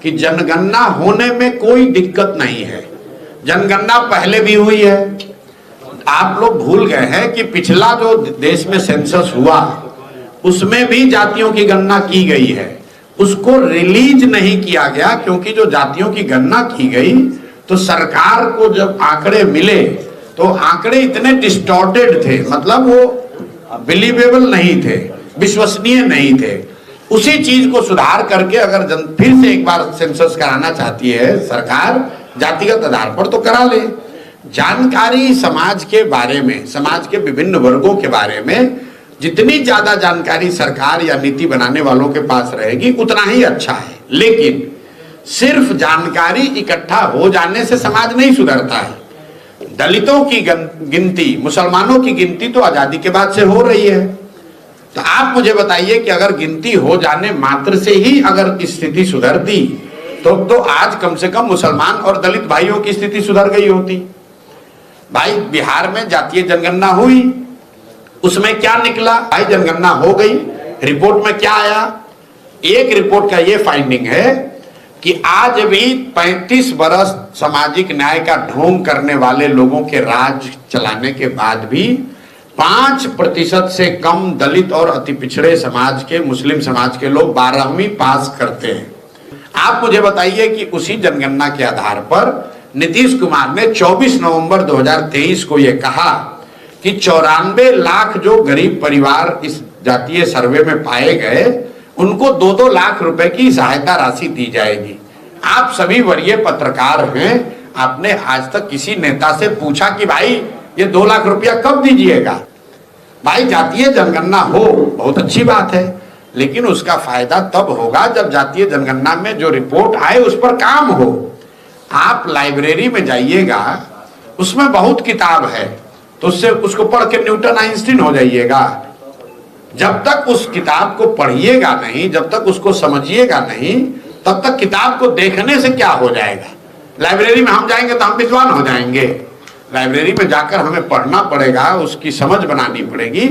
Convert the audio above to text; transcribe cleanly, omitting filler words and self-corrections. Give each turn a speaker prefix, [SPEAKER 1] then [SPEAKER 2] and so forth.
[SPEAKER 1] कि जनगणना होने में कोई दिक्कत नहीं है। जनगणना पहले भी हुई है। आप लोग भूल गए हैं कि पिछला जो देश में सेंसस हुआ उसमें भी जातियों की गणना की गई है, उसको रिलीज नहीं किया गया क्योंकि जो जातियों की गणना की गई तो सरकार को जब आंकड़े मिले तो आंकड़े इतने डिस्टॉर्टेड थे, मतलब वो बिलीवेबल नहीं थे, विश्वसनीय नहीं थे। उसी चीज को सुधार करके अगर फिर से एक बार सेंसस कराना चाहती है सरकार जातिगत आधार पर तो करा ले। जानकारी समाज के बारे में, समाज के विभिन्न वर्गों के बारे में जितनी ज्यादा जानकारी सरकार या नीति बनाने वालों के पास रहेगी उतना ही अच्छा है। लेकिन सिर्फ जानकारी इकट्ठा हो जाने से समाज नहीं सुधरता है। दलितों की गिनती, मुसलमानों की गिनती तो आजादी के बाद से हो रही है। तो आप मुझे बताइए कि अगर गिनती हो जाने मात्र से ही अगर स्थिति सुधरती तो आज कम से कम मुसलमान और दलित भाइयों की स्थिति सुधर गई होती। भाई बिहार में जातीय जनगणना हुई, उसमें क्या निकला? भाई जनगणना हो गई, रिपोर्ट में क्या आया? एक रिपोर्ट का ये फाइंडिंग है कि आज भी 35 बरस सामाजिक न्याय का ढोंग करने वाले लोगों के राज चलाने के बाद भी 5% से कम दलित और अति पिछड़े समाज के, मुस्लिम समाज के लोग 12वीं पास करते हैं। आप मुझे बताइए कि उसी जनगणना के आधार पर नीतीश कुमार ने 24 नवंबर 2023 को यह कहा कि 94 लाख जो गरीब परिवार इस जातीय सर्वे में पाए गए उनको 2-2 लाख रुपए की सहायता राशि दी जाएगी। आप सभी वरीय पत्रकार हैं, आपने आज तक किसी नेता से पूछा कि भाई ये 2 लाख रुपया कब दीजिएगा? भाई जातीय जनगणना हो बहुत अच्छी बात है, लेकिन उसका फायदा तब होगा जब जातीय जनगणना में जो रिपोर्ट आए उस पर काम हो। आप लाइब्रेरी में जाइएगा, उसमें बहुत किताब है, तो उससे उसको पढ़ के न्यूटन आइंस्टीन हो जाइएगा। जब तक उस किताब को पढ़िएगा नहीं, जब तक उसको समझिएगा नहीं, तब तक किताब को देखने से क्या हो जाएगा? लाइब्रेरी में हम जाएंगे तो हम विद्वान हो जाएंगे। लाइब्रेरी में जाकर हमें पढ़ना पड़ेगा, उसकी समझ बनानी पड़ेगी।